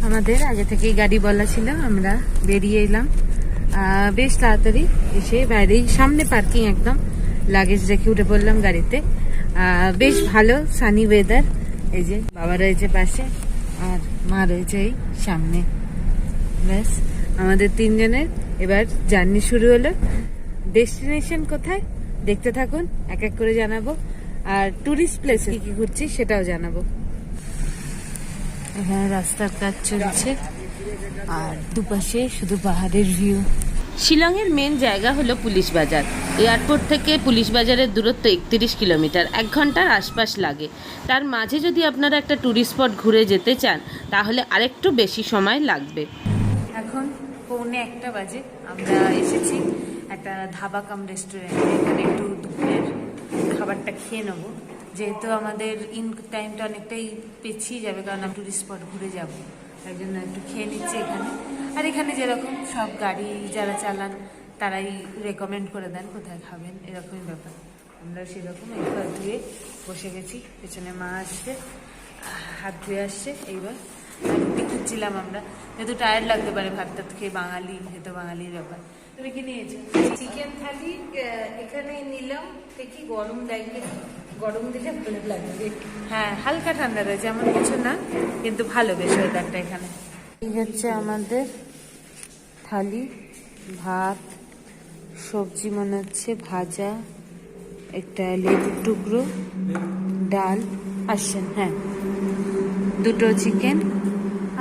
আমাদের আগে থেকেই গাড়ি বলা ছিল, আমরা বেরিয়ে এলাম বেশ তাড়াতাড়ি। এসে বাইরেই সামনে পার্কিং, একদম লাগেজ রেখে উঠে পড়লাম গাড়িতে। বেশ ভালো সানি ওয়েদার। এই যে বাবা রয়েছে পাশে আর মা রয়েছে এই সামনে। ব্যাস আমাদের তিনজনের এবার জার্নি শুরু হলো। ডেস্টিনেশন কোথায় দেখতে থাকুন, এক এক করে জানাবো। আর টুরিস্ট প্লেসে কি কি ঘুরছি সেটাও জানাবো। এখানে রাস্তার কাজ চলছে আর দুপাশে শুধু পাহাড়ের ভিউ। শিলংয়ের মেন জায়গা হলো পুলিশ বাজার। এয়ারপোর্ট থেকে পুলিশ বাজারের দূরত্ব 31 কিলোমিটার, 1 ঘন্টার আশপাশ লাগে। তার মাঝে যদি আপনারা একটা ট্যুরিস্ট স্পট ঘুরে যেতে চান তাহলে আরেকটু বেশি সময় লাগবে। এখন 1:45 বাজে, আমরা এসেছি একটা ধাবা কাম রেস্টুরেন্টে। এখানে একটু দুপুরের খাবারটা খেয়ে নেবো, যেহেতু আমাদের ইন টাইমটা অনেকটাই পেছিয়ে যাবে, কারণ আমি টুরিস্ট স্পট ঘুরে যাবো, তাই জন্য একটু খেয়ে নিচ্ছি এখানে। আর এখানে যেরকম সব গাড়ি যারা চালান তারাই রেকমেন্ড করে দেন কোথায় খাবেন, এরকমই ব্যাপার। আমরা সেরকম একবার ধুয়ে বসে গেছি, পেছনে মা আসছে, হাত ধুয়ে আসছে। এইবার রুটি খুঁজছিলাম আমরা, যেহেতু টায়ার্ড লাগতে পারে ভাতটা খেয়ে, বাঙালি যেহেতু বাঙালির ব্যাপার। তুমি কি নিয়েছো? চিকেন থালি এখানে নিলাম, দেখি গরম লাগবে, গরম দিলে ভালো লাগবে। হ্যাঁ, হালকা ঠান্ডা রয়েছে, এমন কিছু না, কিন্তু ভালো বেশ ওয়েদারটা এখানে। এই হচ্ছে আমাদের থালি, ভাত, সবজি মনে হচ্ছে ভাজা, একটা লেবুর টুকরো, ডাল আসছেন, হ্যাঁ, 2টো চিকেন,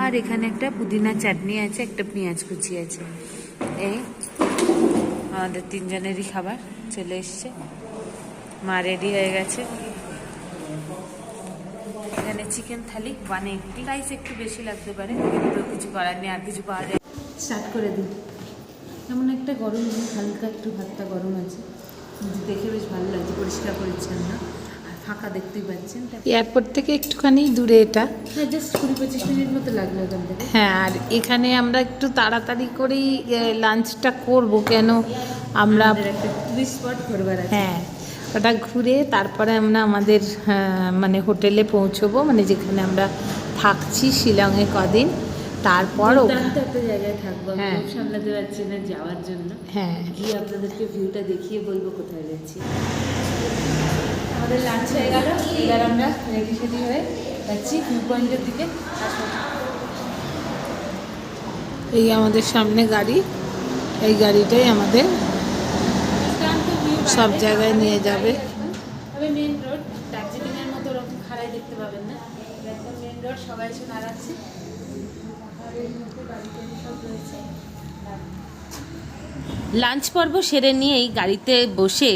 আর এখানে একটা পুদিনা চাটনি আছে, একটা পেঁয়াজ কুচি আছে। এই আমাদের তিনজনেরই খাবার চলে এসছে, মা রেডি হয়ে গেছে। এখানে চিকেন থালি 180, প্রাইস একটু বেশি লাগতে পারে, কিন্তু কিছু করার নেই, আর কিছু পাওয়া যায়। স্টার্ট করে দিই। এমন একটা গরম, হালকা একটু ভাতটা গরম আছে, দেখে বেশ ভালো লাগছে, পরিষ্কার পরিচ্ছন্ন আর ফাঁকা দেখতেই পাচ্ছেন। এয়ারপোর্ট থেকে একটুখানি দূরে এটা, হ্যাঁ, জাস্ট 20-25 মিনিট মতো লাগলো এখান থেকে। হ্যাঁ। আর এখানে আমরা একটু তাড়াতাড়ি করেই লাঞ্চটা করব, কেন আমরা একটা টুরিস্ট স্পট ঘুরবার আছে। হ্যাঁ, ওটা ঘুরে তারপরে আমরা আমাদের মানে হোটেলে পৌঁছবো, মানে যেখানে আমরা থাকছি শিলংয়ে কদিন, তারপর একটা জায়গায় থাকবো, হ্যাঁ, সামলাতে পারছি না যাওয়ার জন্য। হ্যাঁ, গিয়ে আপনাদেরকে ভিউটা দেখিয়ে বলবো কোথায় যাচ্ছি। আমাদের লাঞ্চ হয়ে গেল, এবার আমরা রেডি সেডি হয়ে যাচ্ছি ভিউ পয়েন্টের দিকে। এই আমাদের সামনে গাড়ি, এই গাড়িটাই আমাদের সব জায়গায় নিয়ে যাবে। তবে মেন রোড, দার্জিলিংয়ের মতো ওরকম খাড়াই দেখতে পাবেন না, একদম মেন রোড, সবাই এসে দাঁড়াচ্ছে। লাঞ্চ পর্ব সেরে নিয়েই গাড়িতে বসে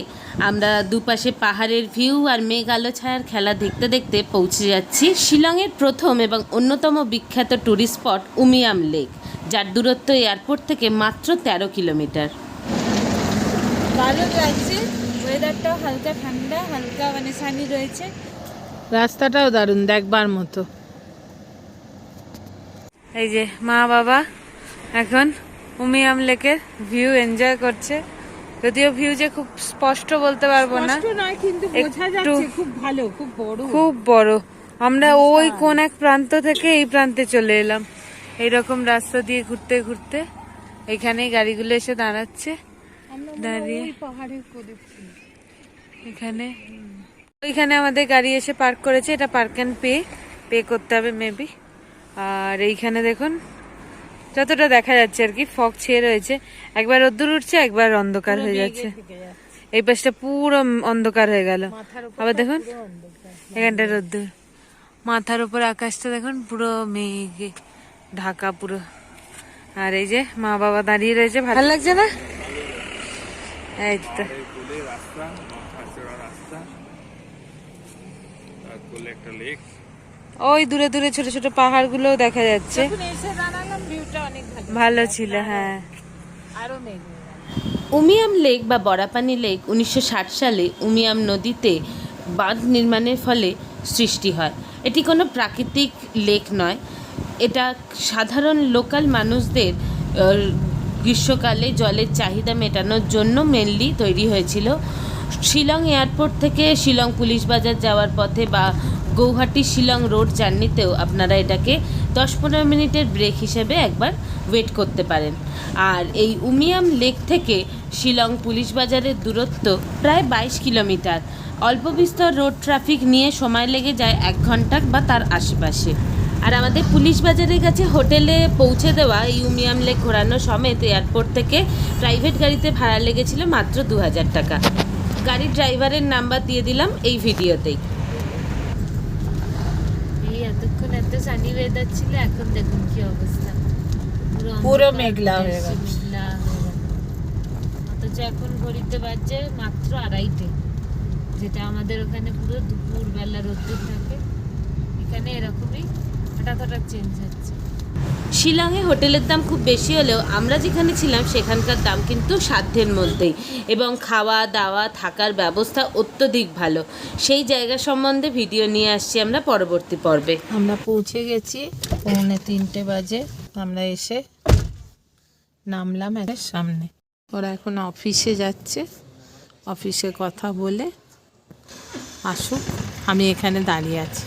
আমরা দুপাশে পাহাড়ের ভিউ আর মেঘ আলো ছায়ার খেলা দেখতে দেখতে পৌঁছে যাচ্ছি শিলংয়ের প্রথম এবং অন্যতম বিখ্যাত ট্যুরিস্ট স্পট উমিয়াম লেক, যার দূরত্ব এয়ারপোর্ট থেকে মাত্র 13 কিলোমিটার। ভালো লাগছে, ওয়েদারটাও হালকা ঠান্ডা, হালকা মানে সানি রয়েছে, রাস্তাটাও দারুণ, দেখবার মতো। এই যে মা বাবা এখন উমিয়াম লেকের ভিউ এনজয় করছে। যদিও ভিউ যে খুব স্পষ্ট বলতে পারবো না, কিন্তু বোঝা যাচ্ছে খুব ভালো, খুব বড়, খুব বড়। আমরা ওই কোন এক প্রান্ত থেকে এই প্রান্তে চলে এলাম, এইরকম রাস্তা দিয়ে ঘুরতে ঘুরতে এখানেই গাড়িগুলো এসে দাঁড়াচ্ছে। দাঁড়িয়ে এখানে ওইখানে আমাদের গাড়ি এসে পার্ক করেছে, এটা পার্ক অ্যান্ড পে করতে হবে মেবি। আর এইখানে দেখুন যতটা দেখা যাচ্ছে আর কি, ফগ ছেয়ে রয়েছে, একবার রোদ্দুর উঠছে একবার অন্ধকার হয়ে যাচ্ছে। এই পাশটা পুরো অন্ধকার হয়ে গেল, আবার দেখুন এখানটা রোদ্দুর, মাথার উপর আকাশটা দেখুন পুরো মেঘে ঢাকা পুরো। আর এই যে মা বাবা দাঁড়িয়ে রয়েছে, ভালো লাগছে না? এই তো ওই দূরে দূরে ছোট ছোট পাহাড় গুলো দেখা যাচ্ছে, ভালো ছিল। হ্যাঁ, উমিয়াম লেক বা বড়াপানি লেক 1960 সালে উমিয়াম নদীতে বাঁধ নির্মাণের ফলে সৃষ্টি হয়। এটি কোনো প্রাকৃতিক লেক নয়, এটা সাধারণ লোকাল মানুষদের গ্রীষ্মকালে জলের চাহিদা মেটানোর জন্য মেনলি তৈরি হয়েছিল। শিলং এয়ারপোর্ট থেকে শিলং পুলিশ বাজার যাওয়ার পথে বা গৌহাটি শিলং রোড জার্নিতেও আপনারা এটাকে 10-15 মিনিটের ব্রেক হিসেবে একবার ওয়েট করতে পারেন। আর এই উমিয়াম লেক থেকে শিলং পুলিশ বাজারের দূরত্ব প্রায় 22 কিলোমিটার। অল্প বিস্তর রোড ট্রাফিক নিয়ে সময় লেগে যায় 1 ঘন্টা বা তার আশেপাশে। আর আমাদের পুলিশ বাজারের কাছে হোটেলে পৌঁছে দেওয়া এই উমিয়াম লেক ঘোরানো সমেত এয়ারপোর্ট থেকে প্রাইভেট গাড়িতে ভাড়া লেগেছিল মাত্র 2000 টাকা। গাড়ির ড্রাইভারের নাম্বার দিয়ে দিলাম এই ভিডিওতেই। এই এতক্ষণ এত সানি ওয়েদার ছিল, এখন দেখুন কি অবস্থা, পুরো মেঘলা হয়ে গেছে। মেঘলা হয়ে গেল। অথচ এখন ঘড়িতে বাজছে মাত্র 2:30, যেটা আমাদের ওখানে পুরো দুপুরবেলা রোদ্দুর থাকে, এখানে এরকমই হঠাৎ হঠাৎ চেঞ্জ হচ্ছে। শিলংয়ে হোটেলের দাম খুব বেশি হলেও আমরা যেখানে ছিলাম সেখানকার দাম কিন্তু সাধ্যের মধ্যেই, এবং খাওয়া দাওয়া থাকার ব্যবস্থা অত্যধিক ভালো। সেই জায়গা সম্বন্ধে ভিডিও নিয়ে আসছি আমরা পরবর্তী পর্বে। আমরা পৌঁছে গেছি 2:45 বাজে। আমরা এসে নামলাম এর সামনে। ওরা এখন অফিসে যাচ্ছে, অফিসে কথা বলে আসুক, আমি এখানে দাঁড়িয়ে আছি।